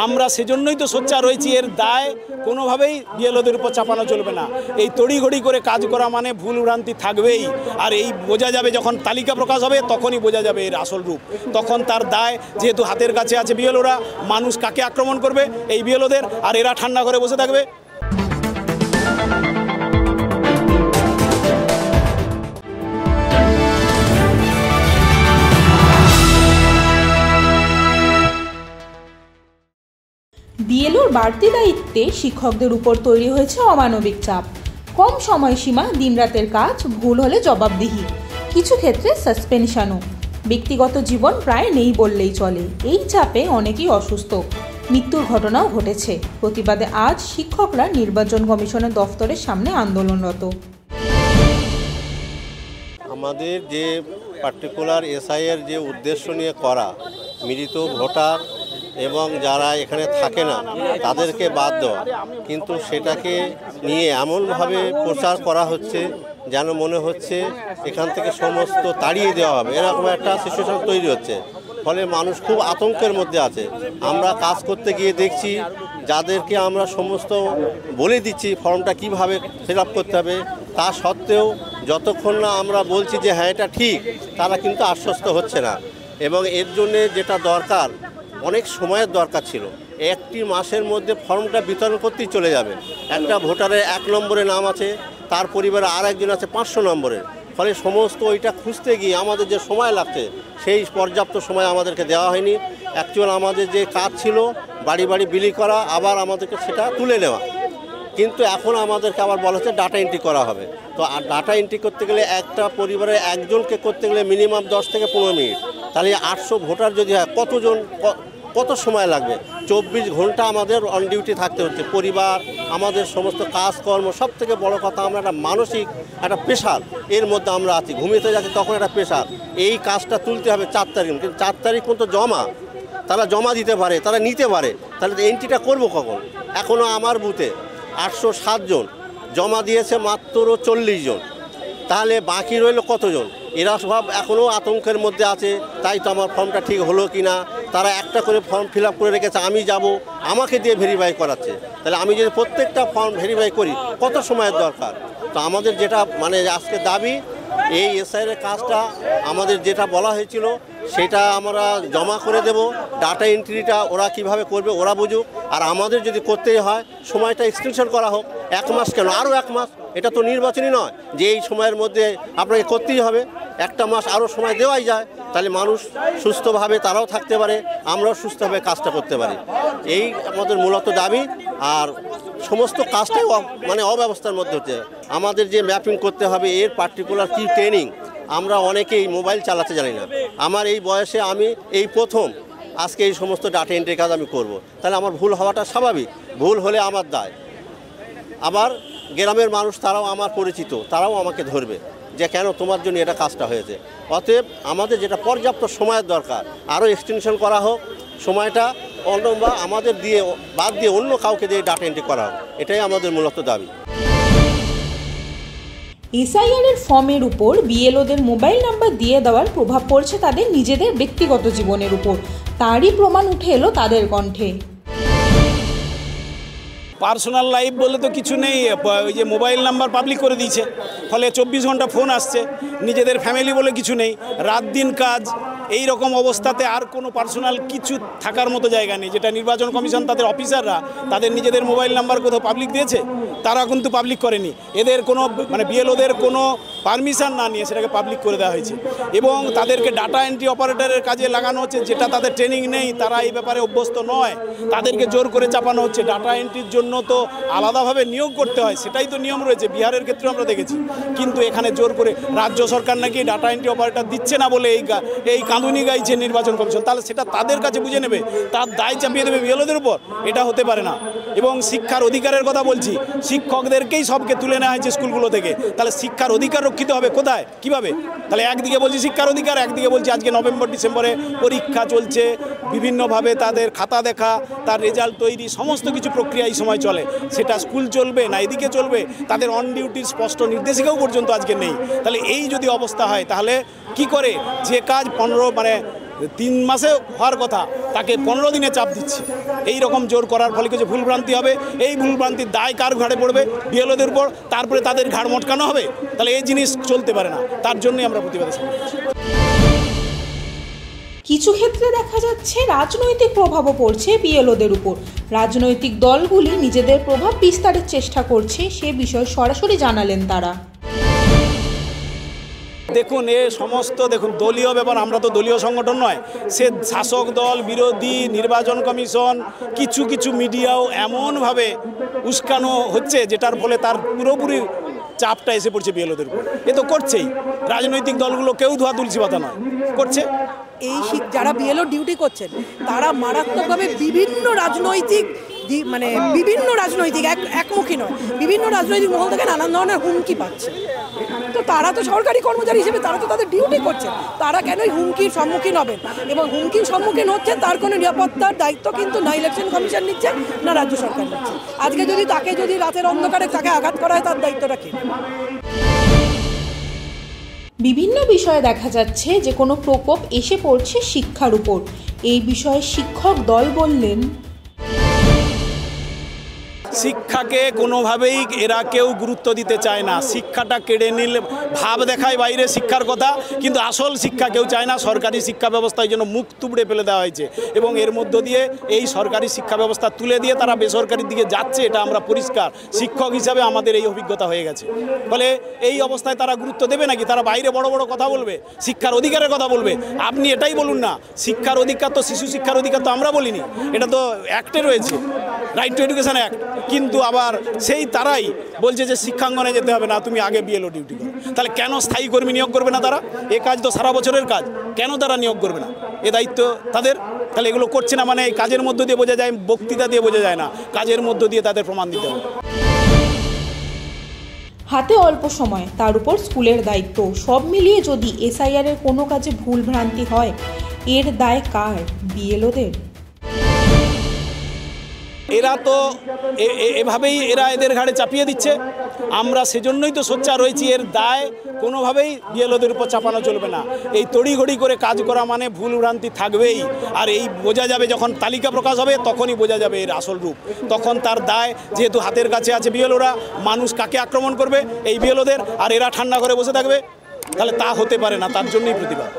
আমরা সেজন্যই তো সোচ্চার রয়েছি। এর দায় কোনোভাবেই বিএলওদের উপর চাপানো চলবে না। এই তড়িঘড়ি করে কাজ করা মানে ভুল ভ্রান্তি থাকবেই, আর এই বোঝা যাবে যখন তালিকা প্রকাশ হবে, তখনই বোঝা যাবে এর আসল রূপ। তখন তার দায় যেহেতু হাতের কাছে আছে বিএলওরা, মানুষ কাকে আক্রমণ করবে এই বিএলওদের, আর এরা ঠান্ডা করে বসে থাকবে। বিএলওর বাড়তি দায়িত্বে শিক্ষকদের উপর তৈরি হয়েছে অমানবিক চাপ। কম সময়সীমা, দিনরাতের কাজ, ভুল হলে জবাবদিহি, কিছু ক্ষেত্রে সাসপেনশনও। ব্যক্তিগত জীবন প্রায় নেই বললেই চলে। এই চাপে অনেকেই অসুস্থ, মৃত্যুর ঘটনাও ঘটেছে। প্রতিবাদে আজ শিক্ষকরা নির্বাচন কমিশনের দফতরের সামনে আন্দোলনরত। আমাদের যে পার্টিকুলার এসআইয়ের যে উদ্দেশ্য নিয়ে করা, মৃত ভোটার এবং যারা এখানে থাকে না তাদেরকে বাদ দেওয়া, কিন্তু সেটাকে নিয়ে এমনভাবে প্রচার করা হচ্ছে যেন মনে হচ্ছে এখান থেকে সমস্ত তাড়িয়ে দেওয়া হবে, এরকম একটা সিচুয়েশন তৈরি হচ্ছে। ফলে মানুষ খুব আতঙ্কের মধ্যে আছে। আমরা কাজ করতে গিয়ে দেখছি যাদেরকে আমরা সমস্ত বলে দিচ্ছি ফর্মটা কিভাবে ফিল আপ করতে হবে, তা সত্ত্বেও যতক্ষণ না আমরা বলছি যে হ্যাঁ এটা ঠিক, তারা কিন্তু আশ্বস্ত হচ্ছে না। এবং এর জন্যে যেটা দরকার, অনেক সময়ের দরকার ছিল। একটি মাসের মধ্যে ফর্মটা বিতরণ করতেই চলে যাবে। একটা ভোটারের 1 নম্বরে নাম আছে, তার পরিবারে আর একজন আছে 500 নম্বরের। ফলে সমস্ত ওইটা খুঁজতে গিয়ে আমাদের যে সময় লাগছে, সেই পর্যাপ্ত সময় আমাদেরকে দেওয়া হয়নি। অ্যাকচুয়াল আমাদের যে কাজ ছিল বাড়ি বাড়ি বিলি করা, আবার আমাদেরকে সেটা তুলে নেওয়া, কিন্তু এখন আমাদেরকে আবার বলা হচ্ছে ডাটা এন্ট্রি করা হবে। তো ডাটা এন্ট্রি করতে গেলে একটা পরিবারের একজনকে করতে গেলে মিনিমাম 10 থেকে 15 মিনিট। তাহলে 800 ভোটার যদি হয়, কত সময় লাগবে? 24 ঘন্টা আমাদের অন ডিউটি থাকতে হচ্ছে। পরিবার, আমাদের সমস্ত কাজকর্ম, সব থেকে বড় কথা আমরা একটা মানসিক একটা প্রেশার এর মধ্যে আমরা আছি। ঘুমিয়ে যাচ্ছি তখন একটা প্রেশার, এই কাজটা তুলতে হবে 4 তারিখ, কিন্তু 4 তারিখ পর্যন্ত তারা জমা দিতে পারে, তারা নিতে পারে, তাহলে এন্ট্রিটা করবো কখন? এখনও আমার বুথে 807 জন জমা দিয়েছে, মাত্র 40 জন। তাহলে বাকি রইল কতজন? এরা সব এখনও আতঙ্কের মধ্যে আছে। তাই তো আমার ফর্মটা ঠিক হলো কি না, তারা একটা করে ফর্ম ফিল আপ করে রেখেছে, আমি যাব, আমাকে দিয়ে ভেরিফাই করাচ্ছে। তাহলে আমি যদি প্রত্যেকটা ফর্ম ভেরিফাই করি, কত সময়ের দরকার? তো আমাদের যেটা আজকে দাবি, এই এসআইয়ের কাজটা আমাদের যেটা বলা হয়েছিল সেটা আমরা জমা করে দেব। ডাটা এন্ট্রিটা ওরা কিভাবে করবে ওরা বুঝুক, আর আমাদের যদি করতেই হয় সময়টা এক্সটেনশন করা হোক। 1 মাস কেন, আরও 1 মাস। এটা তো নির্বাচনই নয় যে এই সময়ের মধ্যে আপনাকে করতেই হবে। 1টা মাস আরও সময় দেওয়াই যায়, তাহলে মানুষ সুস্থভাবে তারাও থাকতে পারে, আমরাও সুস্থভাবে কাজটা করতে পারি। এই আমাদের মূলত দাবি। আর সমস্ত কাজটাই অব্যবস্থার মধ্যে হচ্ছে। আমাদের যে ম্যাপিং করতে হবে, এর পার্টিকুলার কি ট্রেনিং, আমরা অনেকেই মোবাইল চালাতে জানি না। আমার এই বয়সে আমি এই প্রথম আজকে এই সমস্ত ডাটা এন্ট্রি কাজ আমি করব। তাহলে আমার ভুল হওয়াটা স্বাভাবিক, ভুল হলে আমার দায়। আবার গ্রামের মানুষ তারাও আমার পরিচিত, তারাও আমাকে ধরবে যে কেন তোমার জন্য এটা কাজটা হয়েছে। অতএব আমাদের যেটা পর্যাপ্ত সময়ের দরকার, আরও এক্সটেনশন করা হোক সময়টা, অন্য বা আমাদের দিয়ে বাদ দিয়ে অন্য কাউকে দিয়ে ডাটা এন্ট্রি করা হোক, এটাই আমাদের মূলত দাবি। এসআইআর ফর্মের উপর বিএলওদের মোবাইল নাম্বার দিয়ে দেওয়ার প্রভাব পড়ছে তাদের নিজেদের ব্যক্তিগত জীবনের উপর। তারই প্রমাণ উঠে এলো তাদের কণ্ঠে। পার্সোনাল লাইফ বলে তো কিছু নেই, ওই যে মোবাইল নাম্বার পাবলিক করে দিয়েছে, ফলে 24 ঘন্টা ফোন আসছে। নিজেদের ফ্যামিলি বলে কিছু নেই, রাত দিন কাজ। এই রকম অবস্থাতে আর কোনো পার্সোনাল কিছু থাকার মতো জায়গা নেই। যেটা নির্বাচন কমিশন তাদের অফিসাররা তাদের নিজেদের মোবাইল নাম্বার কোথাও পাবলিক দিয়েছে, তারা কিন্তু পাবলিক করেনি। এদের কোনো বিএলওদের কোনো পারমিশন না নিয়ে সেটাকে পাবলিক করে দেওয়া হয়েছে, এবং তাদেরকে ডাটা এন্ট্রি অপারেটরের কাজে লাগানো হচ্ছে, যেটা তাদের ট্রেনিং নেই, তারা এই ব্যাপারে অভ্যস্ত নয়। তাদেরকে জোর করে চাপানো হচ্ছে। ডাটা এন্ট্রির জন্য তো আলাদাভাবে নিয়োগ করতে হয়, সেটাই তো নিয়ম রয়েছে, বিহারের ক্ষেত্রে আমরা দেখেছি। কিন্তু এখানে জোর করে রাজ্য সরকার নাকি ডাটা এন্ট্রি অপারেটর দিচ্ছে না বলে এই কাঁদুনি গাইছে নির্বাচন কমিশন। তাহলে সেটা তাদের কাছে বুঝে নেবে, তার দায় চাপিয়ে দেবে বিএলওদের উপর। এটা হতে পারে না। এবং শিক্ষার অধিকারের কথা বলছি, শিক্ষকদেরকেই সবকে তুলে নেওয়া হয়েছে স্কুলগুলো থেকে। তাহলে শিক্ষার অধিকার রক্ষিত হবে কোথায়, কিভাবে? তাহলে একদিকে বলছি শিক্ষার অধিকার, একদিকে বলছি আজকে নভেম্বর ডিসেম্বরে পরীক্ষা চলছে, বিভিন্নভাবে তাদের খাতা দেখা, তার রেজাল্ট তৈরি, সমস্ত কিছু প্রক্রিয়া এই সময় চলে। সেটা স্কুল চলবে না এদিকে চলবে, তাদের অন ডিউটির স্পষ্ট নির্দেশিকাও পর্যন্ত আজকে নেই। তাহলে এই যদি অবস্থা হয়, তাহলে কি করে যে কাজ 3 মাসে হওয়ার কথা তাকে 15 দিনে চাপ দিচ্ছে। এই রকম জোর করার ফলে কিছু ভুলভ্রান্তি হবে, এই ভুলভ্রান্তির দায় কার ঘাড়ে পড়বে? বিএলওদের উপর, তারপরে তাদের ঘাড় মটকানো হবে। তাহলে এই জিনিস চলতে পারে না, তার জন্যই আমরা প্রতিবাদে সামিল হচ্ছি। কিছু ক্ষেত্রে দেখা যাচ্ছে রাজনৈতিক প্রভাবও পড়ছে বিএলওদের উপর। রাজনৈতিক দলগুলি নিজেদের প্রভাব বিস্তারের চেষ্টা করছে, সে বিষয়ে সরাসরি জানালেন তারা। দেখুন, সমস্ত দলীয় ব্যাপার। আমরা তো দলীয় সংগঠন নয়, সে শাসক দল, বিরোধী, নির্বাচন কমিশন, কিছু কিছু মিডিয়াও এমনভাবে উস্কানো হচ্ছে যেটার ফলে তার পুরোপুরি চাপটা এসে পড়ছে বিএলওদের উপর। এ তো করছেই, রাজনৈতিক দলগুলো কেউ ধোয়া তুলসী পাতা নয়, করছে। এই যারা বিএলও ডিউটি করছেন তারা মারাত্মকভাবে বিভিন্ন রাজনৈতিক একমুখী নয়, বিভিন্ন রাজনৈতিক মহল থেকে নানান ধরনের হুমকি পাচ্ছে। তো তারা তো সরকারি কর্মচারী হিসেবে তারা তো তাদের ডিউটি করছে, তারা কেনই হুমকির সম্মুখীন হবেন? এবং হুমকির সম্মুখীন হচ্ছে তার কোনো নিরাপত্তার দায়িত্ব কিন্তু না ইলেকশন কমিশন নিচ্ছে, না রাজ্য সরকার নিচ্ছে। আজকে তাকে যদি রাতের অন্ধকারে তাকে আঘাত করা হয়, তার দায়িত্বটা কে? বিভিন্ন বিষয়ে দেখা যাচ্ছে যে কোনো প্রকোপ এসে পড়ছে শিক্ষার উপর। এই বিষয়ে শিক্ষক দল বললেন, শিক্ষাকে কোনোভাবেই এরা কেউ গুরুত্ব দিতে চায় না। শিক্ষাটা কেড়ে নিলে ভাব দেখায় বাইরে শিক্ষার কথা, কিন্তু আসল শিক্ষা কেউ চায় না। সরকারি শিক্ষা ব্যবস্থার জন্য মুখ তুবড়ে ফেলে দেওয়া হয়েছে এবং এর মধ্য দিয়ে এই সরকারি শিক্ষা ব্যবস্থা তুলে দিয়ে তারা বেসরকারির দিকে যাচ্ছে, এটা আমরা পরিষ্কার। শিক্ষক হিসাবে আমাদের এই অভিজ্ঞতা হয়ে গেছে। ফলে এই অবস্থায় তারা গুরুত্ব দেবে নাকি? তারা বাইরে বড় বড় কথা বলবে, শিক্ষার অধিকারের কথা বলবে। আপনি এটাই বলুন না, শিক্ষার অধিকার তো, শিশু শিক্ষার অধিকার তো আমরা বলিনি, এটা তো অ্যাক্টে রয়েছে, রাইট টু এডুকেশন অ্যাক্ট। কিন্তু আবার সেই তারাই বলছে যে শিক্ষাঙ্গনে যেতে হবে না, তুমি আগে বিএলও ডিউটি করো। তাহলে কেন স্থায়ী কর্মী নিয়োগ করবে না তারা? এ কাজ তো সারা বছরের কাজ, কেন তারা নিয়োগ করবে না? এ দায়িত্ব তাদের। তাহলে এগুলো করছে না মানে এই কাজের মধ্য দিয়ে বোঝা যায়, বক্তৃতা দিয়ে বোঝা যায় না, কাজের মধ্য দিয়ে তাদের প্রমাণ দিতে হবে। হাতে অল্প সময়, তার উপর স্কুলের দায়িত্ব, সব মিলিয়ে যদি এসআইআর এর কোনো কাজে ভুল ভ্রান্তি হয়, এর দায় কার? বিএলওদের? এরা তো এভাবেই এরা এদের ঘাড়ে চাপিয়ে দিচ্ছে। আমরা সেজন্যই তো সোচ্চার রয়েছি, এর দায় কোনোভাবেই বিএলওদের উপর চাপানো চলবে না। এই তড়িঘড়ি করে কাজ করা মানে ভুল ভ্রান্তি থাকবেই, আর এই বোঝা যাবে যখন তালিকা প্রকাশ হবে, তখনই বোঝা যাবে এর আসল রূপ। তখন তার দায় যেহেতু হাতের কাছে আছে বিএলওরা, মানুষ কাকে আক্রমণ করবে? এই বিএলওদের, আর এরা ঠান্ডা করে বসে থাকবে? তাহলে তা হতে পারে না, তার জন্যই প্রতিবাদ।